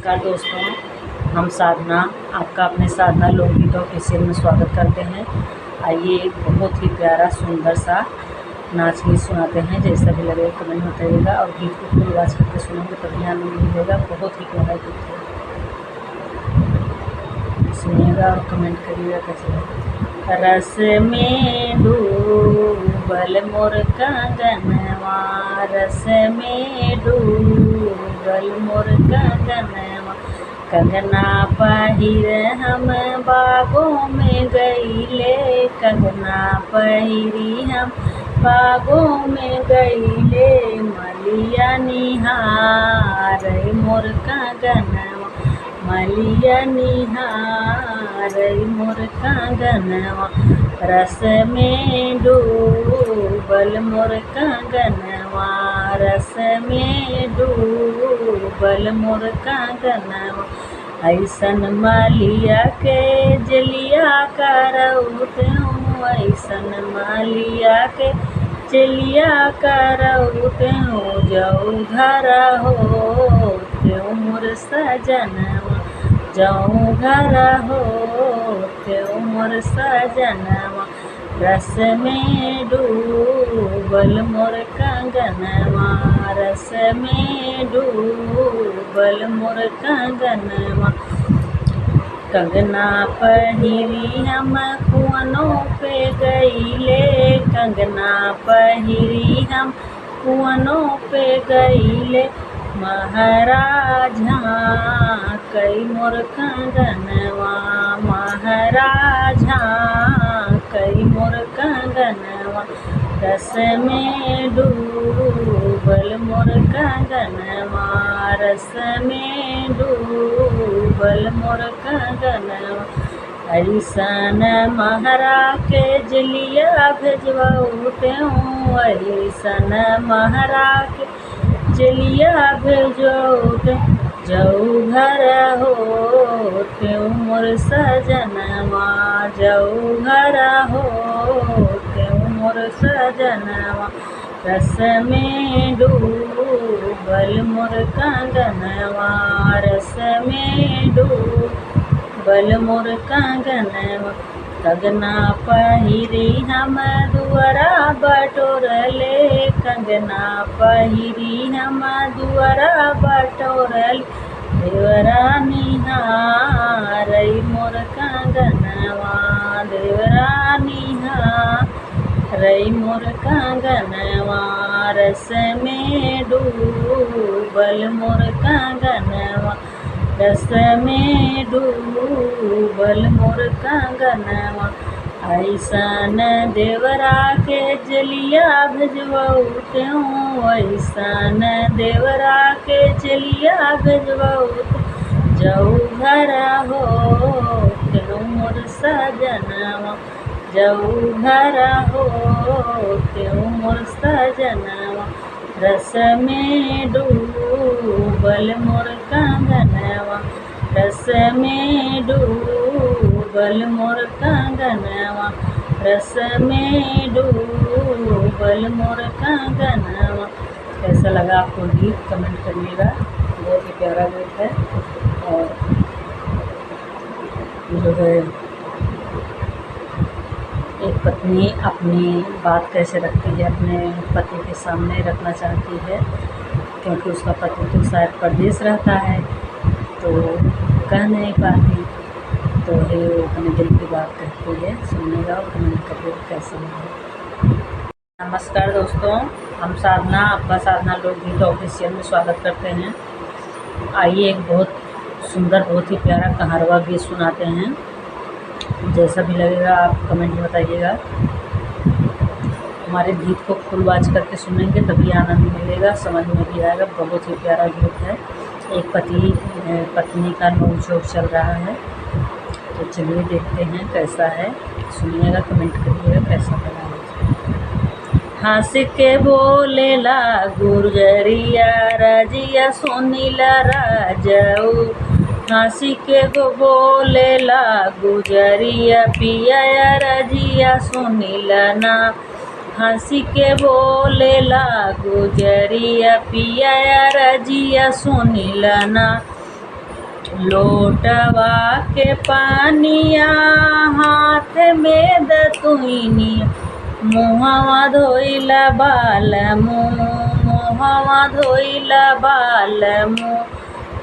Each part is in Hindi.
नमस्कार दोस्तों, हम साधना आपका अपने साधना लोकगीत ऑफिशियल में स्वागत करते हैं। आइए एक बहुत ही प्यारा सुंदर सा नाच गीत सुनाते हैं। जैसा भी लगे कमेंट में बताइएगा और गीत को फुल आवाज़ करके सुनेंगे तभी आनंद मिलेगा। बहुत ही प्यारा गीत है, सुनिएगा और कमेंट करिएगा कैसे लगे। रस में डूबल मोर कंगनवा, रस में डूबल मोर कंगनवा, कंगना पहिर हम बागों में गईले, कंगना पहिरी हम बागों में गईले, मलिया निहार मोर कंगनवा, मलिया निहार मोर कंगनवा, रस में डूबल मोर कंगनवा, रस में डूबल मोर कंगनवा, ऐसन मलिया के जलिया करौते हूँ, ऐसन मलिया के जलिया करौते हूँ, जाऊ घर हो त्यों मोर सजनवा, जाऊँ घर हो त्यों मोर सजनवा, रस में डूबल मोर कंगनवा, रस में डूबल मोर कंगनवा, कंगना पहिरी हम कुआनों पे गईले, कंगना पहिरी हम कुआनों पे गईले, महाराजा कई मोर कंगनवा, महाराजा कई मोर कंगनवा, रस में डूबल मोर कंगनवा, रस में डूबल मोर कंगनवा, ऐसन महरा के जलिया भेजवाते हूँ, ऐसन महरा के जलिया भेजवाते, जाऊ घर हो त्यों मोर सजनवा, जाऊ घर हो त्यों मोर सजनवा, रस में डूबल मोर कंगनवा, रस में डूबल मोर कंगनवा, कंगना पहिरी हम दुआरा बटोरले, कंगना पहिरी हम दुआरा बटोरले, देवरा निहार मोर कंगनवा, देवरा निहार मोर कंगनवा, रस में डूबल मोर कंगनवा, रस में डूबल मोर कंगनवा, ऐसन देवरा के जलिया भेजवाते हूँ, ऐसन देवरा के जलिया भेजवाते, जाऊ घर हो त्यों मोर सजनवा, जाऊ घर हो त्यों मोर सजनवा, रस में डूबल मोर कंगनवा, रस में डूबल मोर कंगनवा, रस में डूबल मोर कंगनवा। कैसा लगा आपको गीत कमेंट करिएगा। बहुत ही प्यारा गीत है और जो है एक पत्नी अपनी बात कैसे रखती है, अपने पति के सामने रखना चाहती है, क्योंकि उसका पति तो शायद परदेश रहता है तो कह नहीं पाती, तो ये अपने दिल की बात कहती है। सुनिएगा और कमेंट करिए कैसे लगे। नमस्कार दोस्तों, हम साधना आपका साधना लोकगीत ऑफिशियल में स्वागत करते हैं। आइए एक बहुत सुंदर बहुत ही प्यारा कहारवा गीत सुनाते हैं। जैसा भी लगेगा आप कमेंट में बताइएगा। हमारे गीत को फुल आवाज़ करके सुनेंगे तभी आनंद मिलेगा, समझ में भी आएगा। बहुत ही प्यारा गीत है। एक पति पत्नी का नोक-झोंक चल रहा है, तो चलिए देखते हैं कैसा है। सुनिएगा, कमेंट करिएगा कैसा लगा। हंस के बोलेला गुजरिया रजिया सुनीला राजाऊ, हंसी के गो बोलेला गुजरिया पिया रजिया सुनीला ना, हंसी के बोलेला गुजरिया पिया रजिया सुनीला ना, लोटवा के पानिया हाथ में दतुइनिया मुहवा धोइला मुहवा धोइला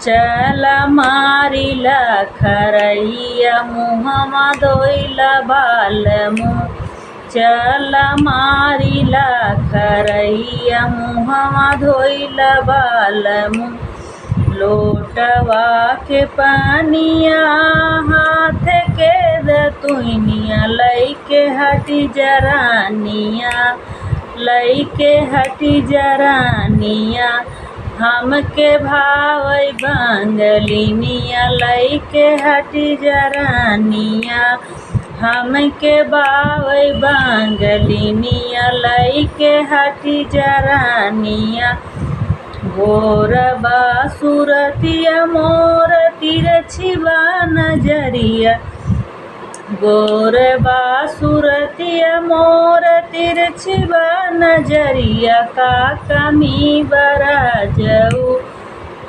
चल मारिला खरैया मुहवा धोइला चल मारिला खरैया मुहवा धोइला लोटवा के पानिया हाथ के दतुइनिया लइके हटी जरानिया हमके भावै बांगलिनिया लइके हटी जरानिया हमके भावै बांगलिनिया लइके हटी जरानिया गोरबा सुरतिया मोर तिरछिबा नजरिया गोरबा सुरतिया मोर तिरछिबा नजरिया का कमी बराजऊ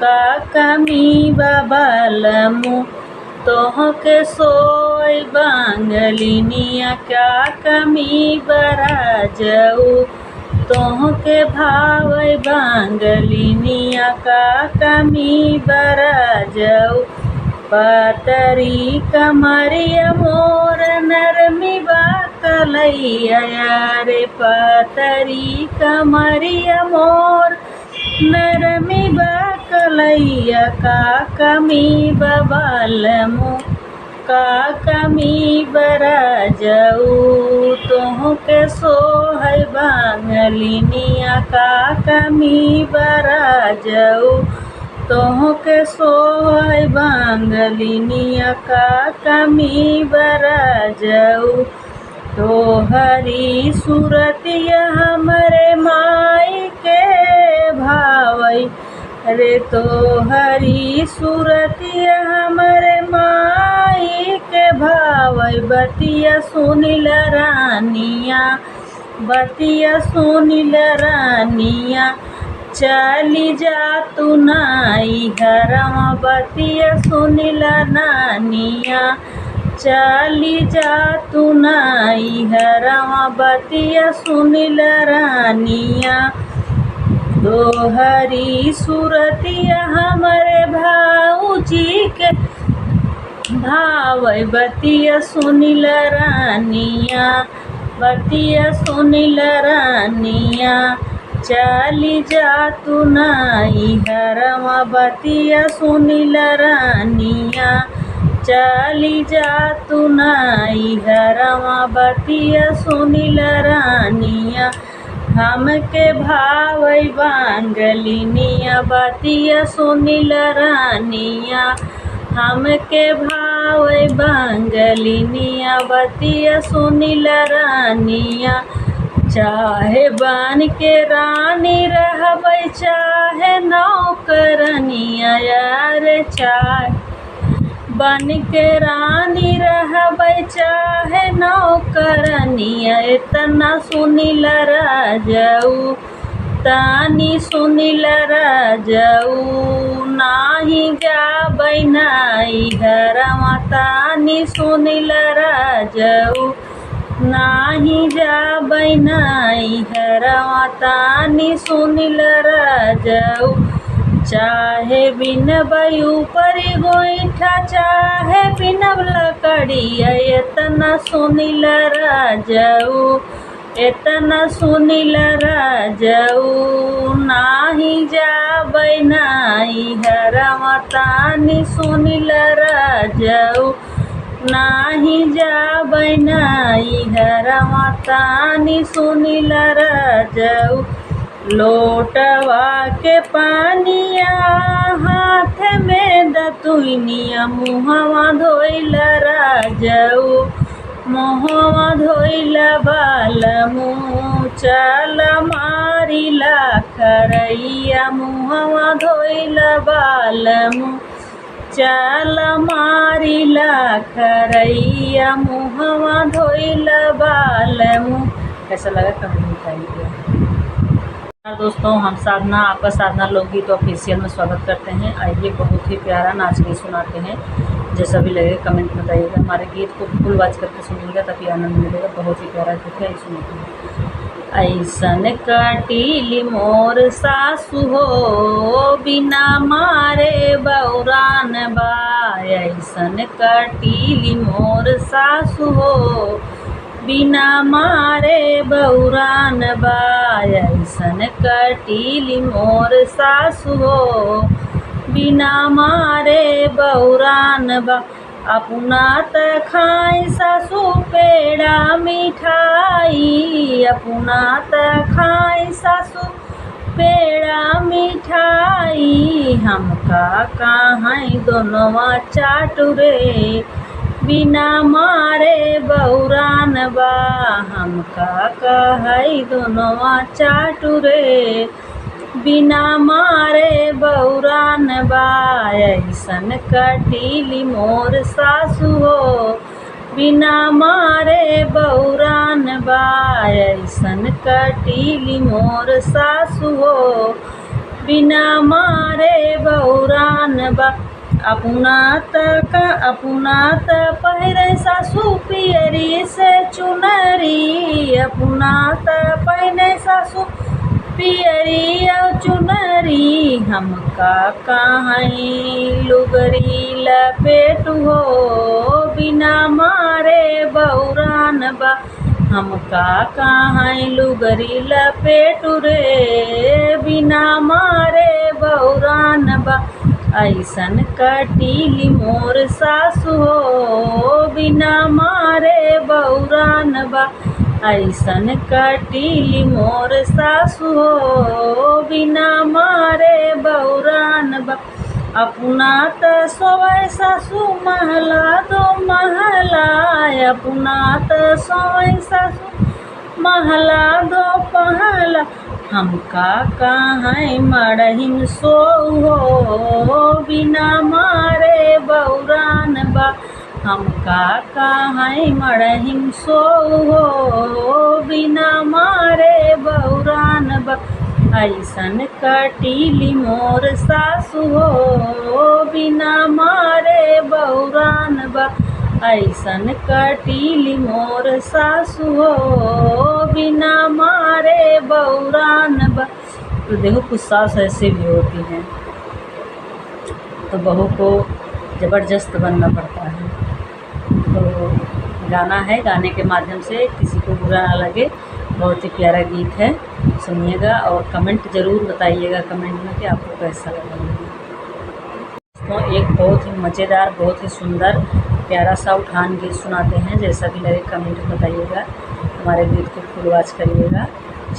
का कमी बबलमु तोहके सोई बांगलिनिया क्या कमी बराजऊ तोहके भावै बांगलिनिया का कमी बराजऊ पतरी कमरिया मोर नरमी बा कलैया रे पतरी कमरिया मोर नरमी बा कलैया का कमी बबलमु का कमी बराजऊ तोहके सोहै बांगलिनिया का कमी बराजऊ तोहके सोहै बांगलिनिया का कमी बराजऊ तोहरी सूरतिया हमरे माई के भावै रे तोहरी सूरतिया हमरे माई के भावै बतिया सुनिल रानिया चली जा तू नाई हरवा बतिया सुनिल नानिया चली जा तू नाई हरवा बतिया सुनिल रानिया तोहरी सूरतिया हमरे भाऊजी के भावै बतिया सुनिल रानिया चली जा तू नाई हरवा बतिया सुनिल रानिया चली जा तू नाई हरवा बतिया सुनिल रानिया हमके भावै बांगलिनिया बतिया सुनिल रानिया हमके भावै बांगलिनिया बतिया सुनिल रानिया चाहे बन के रानी रहबै चाहे नौकरनिया यार चाहे बन के रानी रहबै चाहे नौकरनिया इतना सुनिल राजऊ तानी सुनिल राजऊ नाही जाबै नाई हरवा तानी सुनिल राजऊ नाही जाबै नाई हरवा तानी सुनिल राजऊ चाहे बिनबै ऊपरी गोईठा चाहे बिनब लकड़िया इतना सुनिल राजऊ नाही जाबै नाई हरवा तानी सुनिल राजऊ नाही जाबै नाई हरवा तानी सुनिल राजऊ लोटवा के पानिया हाथ में दतुइनिया मुहवा धोइल राजऊ मुहवा धोइल बालमु चल मारिला खरैया मुहवा धोइल बालमु चल मारिला खरैया मुहवा धोइल बालमु। कैसा लगा कमेंट बताइए। दोस्तों, हम साधना, आपका साधना लोकगीत ऑफिशियल में स्वागत करते हैं। आइए बहुत ही प्यारा नाच गीत सुनाते हैं। जैसा भी लगे कमेंट में बताइएगा। हमारे गीत को फुल वॉच करके सुनिएगा तभी आनंद मिलेगा। बहुत ही प्यारा गीत है, सुनिए। ऐसन कटीली मोर सासु हो, बिना मारे बौरान बा। ऐसन कटीली मोर सासु हो, बिना मारे बौरान बा। ऐसन कटीली मोर सासु हो, बिना मारे बौरान बा। अपना त खाए सासु पेड़ा मिठाई, अपना त खाए सासु पेड़ा मिठाई। हमका कहाँ दोनों चाटू रे, बिना मारे बौरान बा। हमका कहई दोनों चाटू रे, बिना मारे बौरान बा। ऐसन कटीली मोर सासु हो, बिना मारे बौरान बा। ऐसन कटीली मोर सासु हो, बिना मारे बौरान बा। अपना त पहिरे सासु पियरी से चुनरी, अपना त पहिरे सासु पियरी और चुनरी। हमका कहाँ लुगरी लपेट हो, बिना मारे बौरान बा। हमका कहाँ लुगरी लपेट रे, बिना मारे बौरान बा। ऐसन कटीली मोर सासु हो, बिना मारे बौरान बा। ऐसन कटीली मोर सासु हो, बिना मारे बौरान बा। अपना त सोवै सासु महला दो महला, अपना त सोवै सासु महला दो पहला। हमका कहाँ मड़हिन सोऊ हो, बिना मारे बौरान बा। हमका कहाँ मड़हिन सोऊ हो, बिना मारे बौरान बा। ऐसन कटीली मोर सासु हो, बिना मारे बौरान बा। ऐसन कटीली मोर सासु हो, बिना मारे बौरान बा। तो देखो कुछ सास ऐसे भी होती हैं, तो बहू को ज़बरदस्त बनना पड़ता है। तो गाना है, गाने के माध्यम से किसी को बुरा ना लगे। बहुत ही प्यारा गीत है, सुनिएगा और कमेंट ज़रूर बताइएगा कमेंट में कि आपको कैसा लगा। तो एक बहुत ही मज़ेदार, बहुत ही सुंदर प्यारा सा उठान गीत सुनाते हैं। जैसा भी लगे कमेंट में बताइएगा। हमारे गीत को फुल वॉच करिएगा,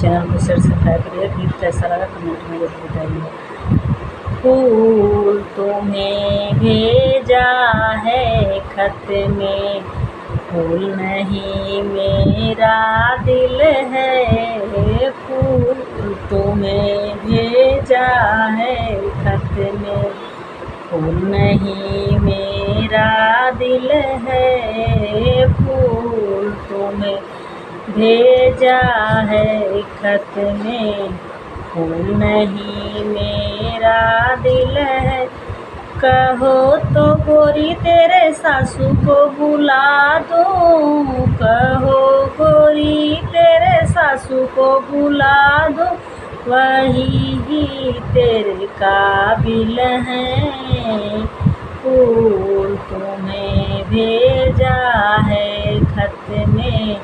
चैनल को शेयर सब्सक्राइब करिएगा। गीत कैसा लगा कमेंट में जरूर बताइएगा। फूल तुम्हें भेजा है खत में, फूल नहीं मेरा दिल है। फूल तुम्हें भेजा है खत में, फूल नहीं मेरा दिल है। फूल तुम्हें भेजा है खत में, फूल नहीं मेरा दिल है। कहो तो गोरी तेरे सासू को बुला दूँ, कहो गोरी तेरे सासू को बुला दूँ। वही ही तेरे काबिल हैं। फूल तुम्हें भेजा है खत में,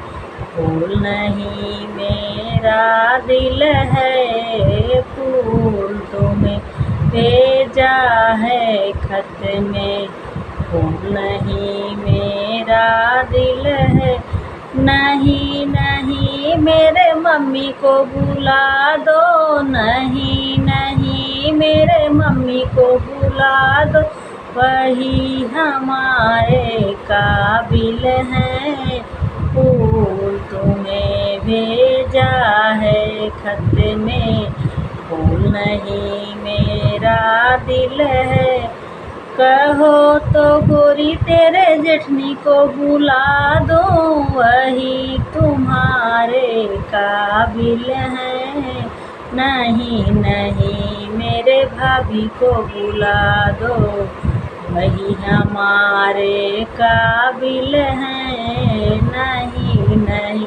फूल नहीं मेरा दिल है। फूल तुम्हें भेजा है खत में, फूल नहीं मेरा दिल है। नहीं नहीं मेरे मम्मी को बुला दो, नहीं नहीं मेरे मम्मी को बुला दो। वही हमारे काबिल हैं। फूल तुम्हें भेजा है खत में, फूल नहीं मेरा दिल है। कहो तो गोरी तेरे जेठनी को बुला दो, वही तुम्हारे काबिल हैं। नहीं नहीं मेरे भाभी को बुला दो, वही हमारे काबिल हैं। नहीं नहीं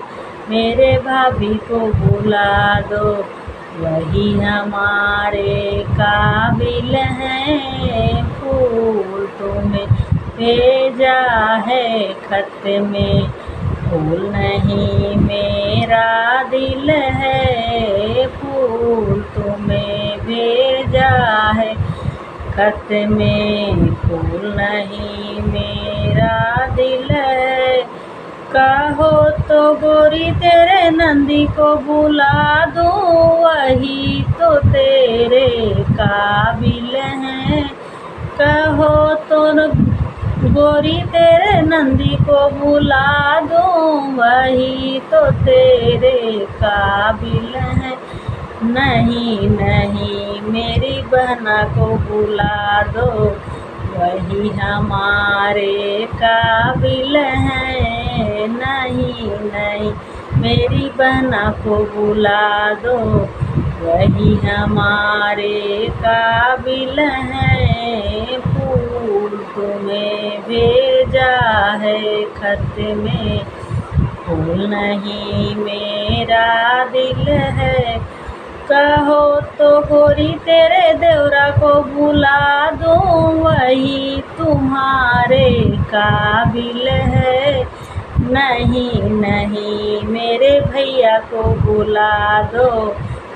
मेरे भाभी को बुला दो, वही हमारे काबिल हैं। फूल तुम्हें भेजा है खत में, फूल नहीं मेरा दिल है। फूल तुम्हें भेजा है खत में, फूल नहीं मेरा दिल है। कहो तो गोरी तेरे नंदी को बुला दूं, वही तो तेरे काबिल हैं। कहो तो गोरी तेरे नंदी को बुला दूं, वही तो तेरे काबिल हैं। नहीं नहीं मेरी बहना को बुला दो, वही हमारे काबिल हैं। नहीं नहीं मेरी बहना को बुला दो, वही हमारे काबिल हैं। फूल तुम्हें भेजा है खत में, फूल नहीं मेरा दिल है। कहो तो गोरी तेरे देवरा को बुला दूं, वही तुम्हारे काबिल है। नहीं नहीं मेरे भैया को बुला दो,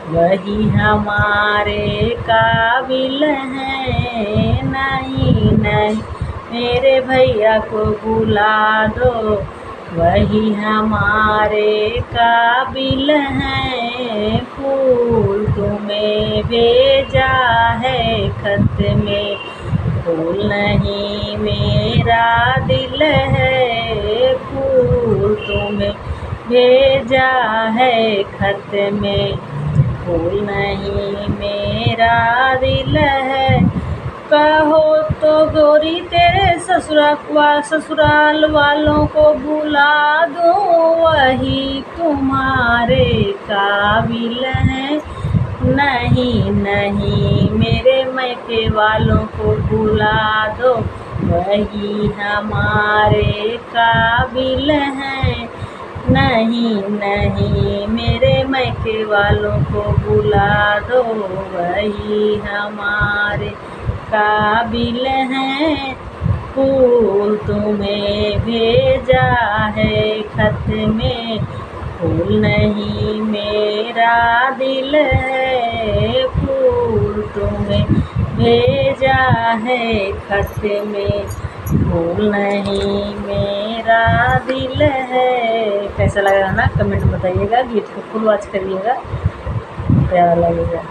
वही हमारे काबिल हैं। नहीं नहीं मेरे भैया को बुला दो, वही हमारे काबिल हैं। फूल तुम्हें भेजा है खत में, फूल नहीं मेरा दिल है। फूल तुम्हें भेजा है खत में, फूल नहीं मेरा दिल है। कहो तो गोरी तेरे ससुराल वालों को बुला दूं, वही तुम्हारे काबिल हैं। नहीं नहीं मेरे मैके वालों को बुला दो, वही हमारे काबिल हैं। नहीं नहीं मेरे मैके वालों को बुला दो, वही हमारे काबिल हैं। फूल तुम्हें भेजा है खत में, फूल नहीं मेरा दिल है। फूल तुम्हें भेजा है खत में, फूल नहीं मेरा दिल है। कैसा लगा ना कमेंट बताइएगा, गीत को फुल वॉच करिएगा, प्यारा लगेगा।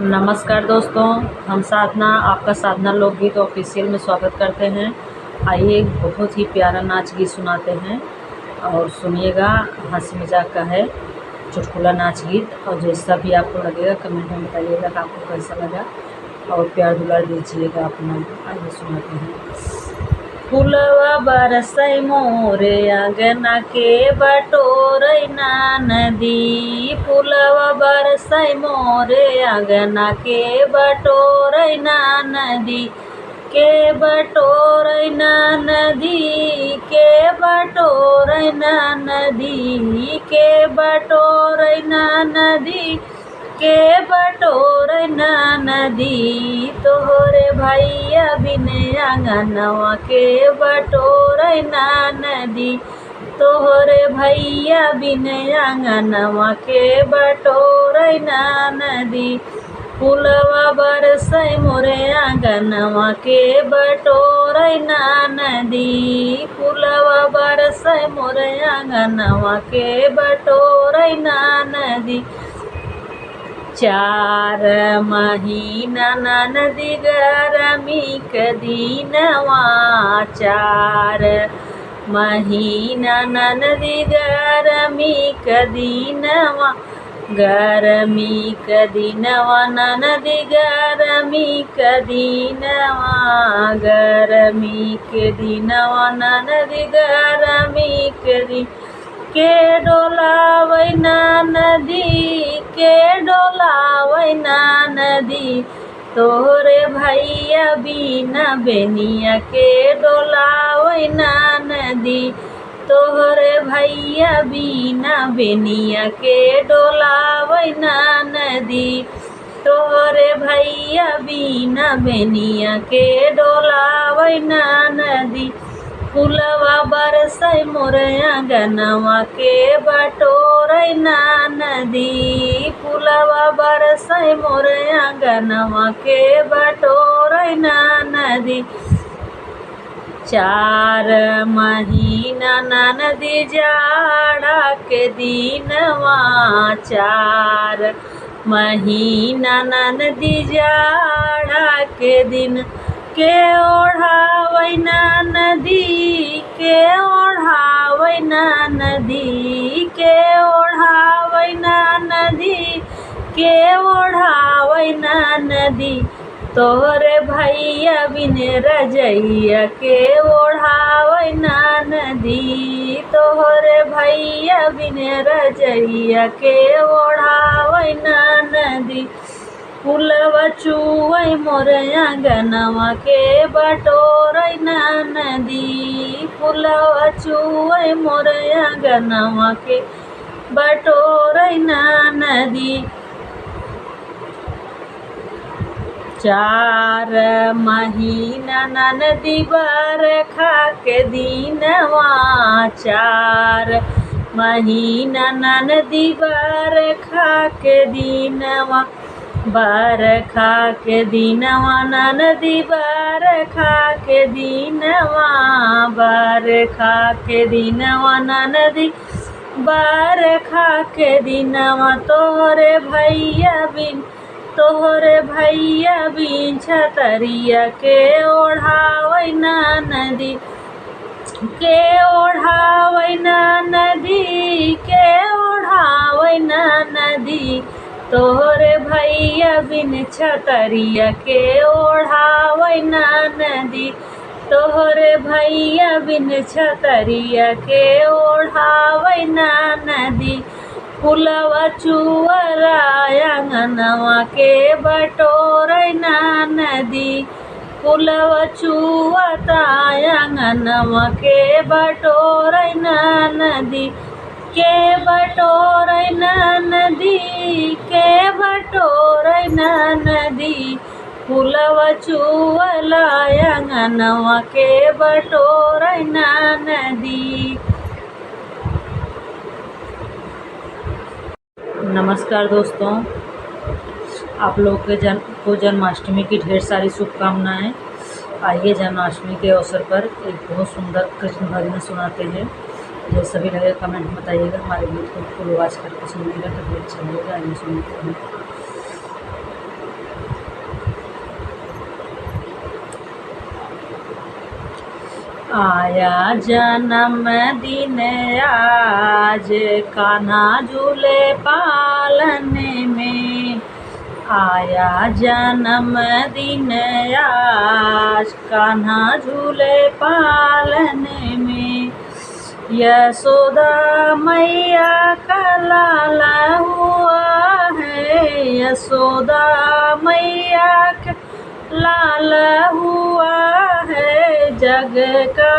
नमस्कार दोस्तों, हम साधना, आपका साधना लोकगीत ऑफिशियल में स्वागत करते हैं। आइए बहुत ही प्यारा नाच गीत सुनाते हैं और सुनिएगा। हंसी मजाक का है, चुटकुला नाच गीत, और जैसा भी आपको लगेगा कमेंट में बताइएगा कि आपको कैसा लगा और प्यार दुलार दीजिएगा अपना। आइए सुनाते हैं। फुलवा बरसै मोरे अंगना के बटोरै ना नदी, फुलवा बरसै मोरे अंगना के बटोरै ना नदी, के बटोरै ना नदी, के बटोरै ना नदी, के बटोरै ना नदी, के बटोरै ना नदी। तोहरे भैया बिने आंगनवा के बटोरै ना नदी, तोहरे भैया बिने आंगनवा के बटोरै ना नदी। फुलवा बरसै मोरे आंगनवा के बटोरै ना नदी, फुलवा बरसै मोरे आंगनवा के बटोरै ना नदी। चार महीना नदी गरमी के दिनवा, चार महीना नदी गरमी के दिनवा, गरमी के दिनवा नदी गरमी के दिनवा, गरमी के दिनवा नदी गरमी के दिन। के डोलावैना नदी, के डोलावैना नदी, तोहरे भैया बिना बेनिया के डोलावैना नदी, तोहरे भैया बिना बेनिया के डोलावैना नदी, तोहरे भैया बिना बेनिया के डोलावैना नदी। फुलवा बरसै मोर आंगनवा के बटोरैना नदी, फुलवा बरसै मोर आंगनवा के बटोरैना नदी। 4 महीना नदी जाड़ा के दिनवा, 4 महीना नदी जाड़ा के दिन, के ओढ़ावैना नदी, के ओढ़ावैना नदी, के ओढ़ावैना नदी, के ओढ़ावैना नदी, तोहरे भैया बिन रजैया के ओढ़ावैना नदी, तोहरे भैया बिन रजैया के ओढ़ावैना नदी। फुलवा चुवै मोर आंगनवा के बटोरैना नदी, फुलवा चुवै मोर आंगनवा के बटोरैना नदी। 4 महीना नदी बरखा के दिनवा, 4 महीना नदी बरखा के दिनवा, बरखा के दिनवा नदी बरखा के दिनवा, बरखा के दिनवा नदी बरखा के दिनवा, तोहरे भैया बिन, तोहरे भैया बिन छतरिया के ओढ़ावैना नदी, के ओढ़ावैना नदी, के ओढ़ावैना नदी, तोहरे भैया बिन छतरिया के ओढ़ावैना नदी, तोहरे भैया बिन छतरिया के ओढ़ावैना नदी। फुलवा चुवरा आंगनवा के बटोरैना नदी, फुलवा चुवता आंगनवा के बटोरैना नदी, के बटोरैना नदी, के बटोरैना नदी, फुलवा चुवला आंगनवा के बटोरैना नदी। नमस्कार दोस्तों, आप लोग के जन्माष्टमी की ढेर सारी शुभकामनाएं। आइए जन्माष्टमी के अवसर पर एक बहुत सुंदर कृष्ण भजन सुनाते हैं। जो सभी लगे कमेंट में बताइएगा, हमारे गीत को फुल आवाज़ करके सुनिएगा तभी अच्छा लगेगा। आइए सुनते हैं। आया जन्मदिन आज, कान्हा झूले पालने में, आया जन्मदिन आज, कान्हा झूले पालने में, यशोदा मैया का लाला हुआ है, यशोदा मैया का लाला हुआ है, जग का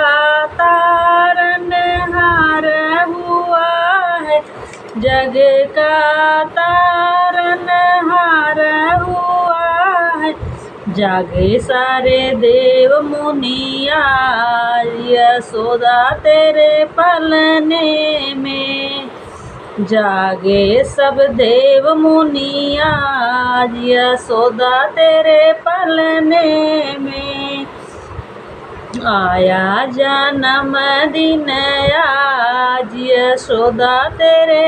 तारनहार हुआ है, जग का तारनहार हुआ है, जागे सारे देव मुनिया, यशोदा तेरे पलने में, जागे सब देव मुनिया, यशोदा तेरे पलने में, आया जन्मदिन आज, यशोदा तेरे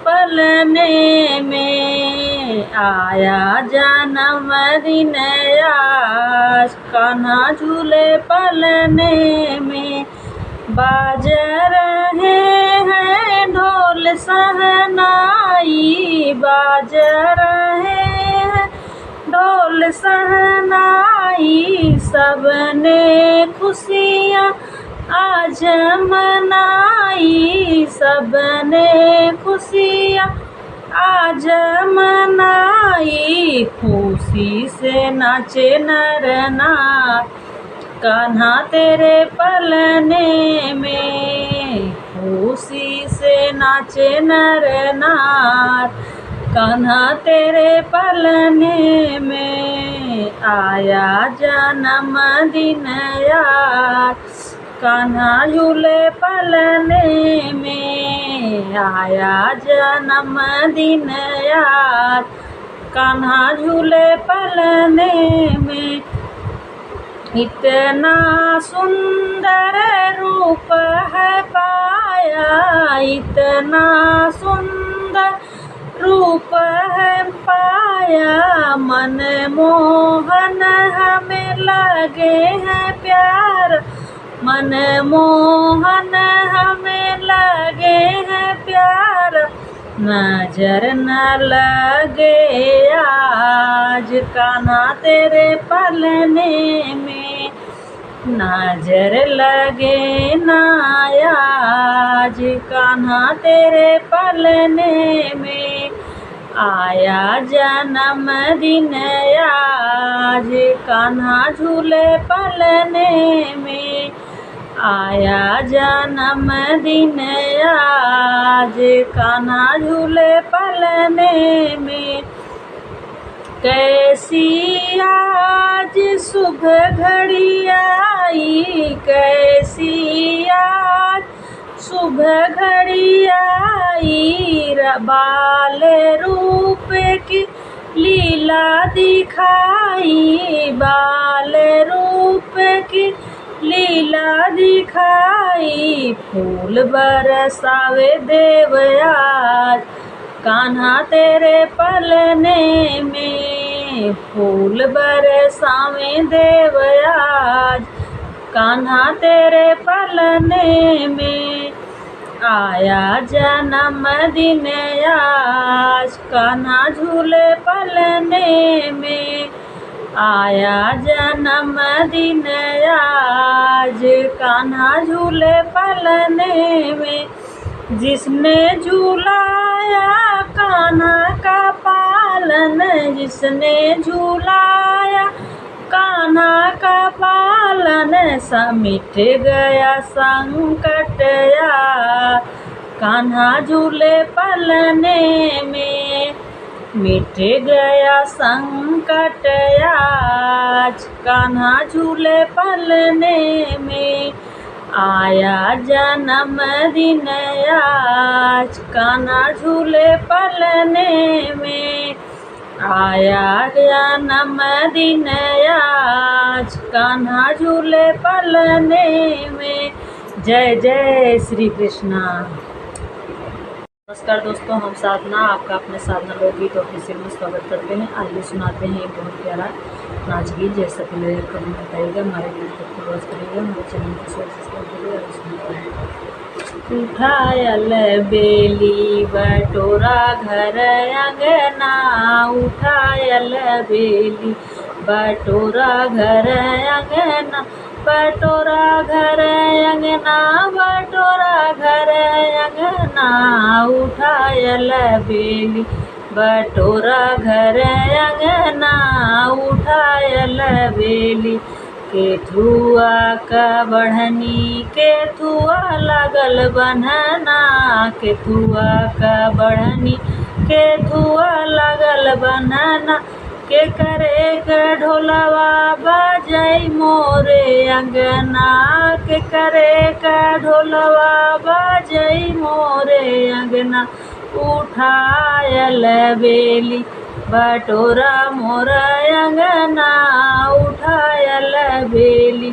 पलने में, आया जन्मदिन आज, कान्हा झूले पलने में, बाज रहे हैं ढोल सहनाई, बाज रहे हैं ढोल सहनाई, सबने खुशियाँ आज मनाई सबने खुशियाँ, आज मनाई खुशी से नाचे नर नार। कान्हा तेरे पलने में खुशी से नाचे नर नार। कान्हा तेरे पलने में आया जन्मदिन यार। कान्हा झूले पलने में आया जन्मदिन यार। कान्हा झूले पलने में इतना सुंदर रूप है पाया, इतना सुंदर रूप है पाया। मन मोहन हमें लगे हैं प्यार, मन मोहन हमें लगे हैं प्यार। नजर न लगे आज कान्हा तेरे पलने में, नजर लगे ना आज कान्हा तेरे पलने में। आया जन्मदिन आज कान्हा झूले पलने में, आया जन्मदिन आज कान्हा झूले पलने में। कैसी आज सुबह घड़ी आई, कैसी आज सुबह घड़ी आई। बाल रूप की लीला दिखाई, बाल रूप की लीला दिखाई। फूल बरसावे देव आज कान्हा तेरे पलने में, फूल बरसावे देव आज कान्हा तेरे पलने में। आया जन्मदिन आज कान्हा झूले पलने में, आया जन्मदिन आज कान्हा झूले पलने में। जिसने झूलाया कान्हा का पालन, जिसने झूलाया कान्हा का पालन। मिट गया संकट यार कान्हा झूले पलने में, मिट गया संकट आज कान्हा झूले पलने में। आया जन्मदिन आज कान्हा झूले पलने में, आया जन्मदिन आज कान्हा झूले पलने में। जय जय श्री कृष्णा। नमस्कार दोस्तों, हम साधना आपका अपने साधना लोकगीत ऑफिशियल में स्वागत करते हैं। आइए सुनाते हैं एक बहुत प्यारा नाच गीत। जैसा कि मेरे कमेंट बताइएगा, हमारे गीत को फॉलो करिएगा, हमारे चैनल को सब्सक्राइब करिएगा और सुनते उठायल बेली बटोरा घर अंगना, उठायल बेली बटोरा घर अंगना, बटोरा घर अंगना, बटोरा घर अंगना। उठायल बेली बटोरा घर अंगना, उठायल बेली। केथुआ का बढ़नी केथुआ लागल बन्हना, केथुआ का बढ़नी केथुआ लागल बन्हना। के करे के ढोलवा बजई मोरे अंगना, के करे का ढोलवा बजई मोरे अंगना। उठायल बेली बटोरा मोर अंगना, उठायल बेली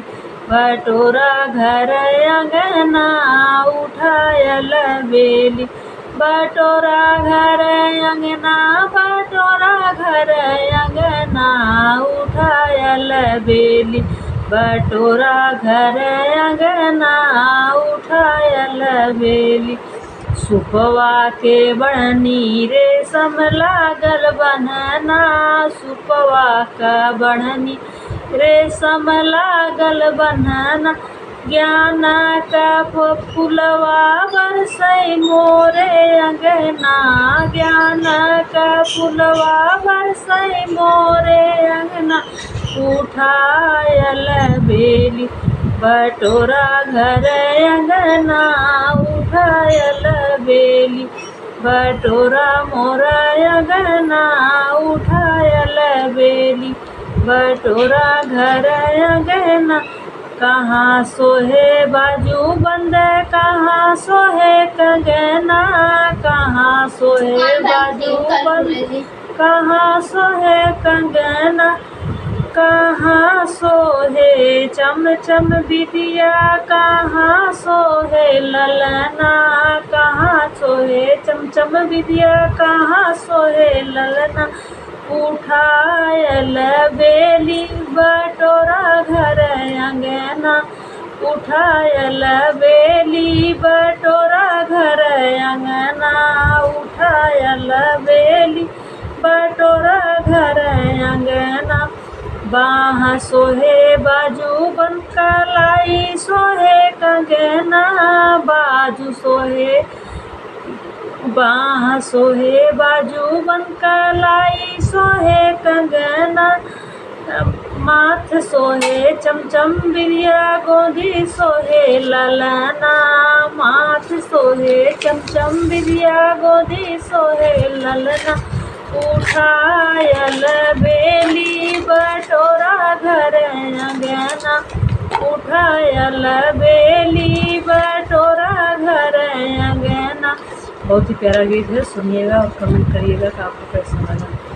बटोरा घर अंगना, उठायल बेली बटोरा घर अंगना, बटोरा घर अंगना। उठायल बेली बटोरा घर अंगना, उठायल बेली। सुपवा के बढ़नी रेशम लागल बन्हना, सुपवा का बढ़नी रेशम लागल बन्हना। ज्ञान का फुलवा बरसै मोरे अंगना, ज्ञान का फुलवा बरसै मोरे अंगना, उठायल बेली बटोरा घर अंगना, उठायल बेली बटोरा मोरा अंगना, उठायल बेली बटोरा घर अंगना। कहाँ सोहे बाजू बंद, कहाँ सोहे कंगना, कहाँ सोहे बाजू बंद, कहाँ सोहे कंगना, कहाँ सोहे चम चम बिटिया, कहाँ सोहे ललना, कहाँ सोहे चम चम बिटिया, कहाँ सोहे ललना, उठायल बेली बटोरा घर अंगना, उठायल बेली बटोरा घर अंगना, उठायल बेली बटोरा घर अंगना। बाह सोहे बाजू बन कलाई सोहे कंगना, बाजू सोहे बाह सोहे बाजू बन कलाई सोहे कंगना, माथ सोहे चमचम बिरिया गोदी सोहे ललना, माथ सोहे चमचम बिरिया गोदी सोहे ललना, उठायल बेली बटोरा घर अंगना, उठायल बेली बटोरा घर अंगना। बहुत ही प्यारा गीत है, सुनिएगा और कमेंट करिएगा कि आपको कैसा लगा।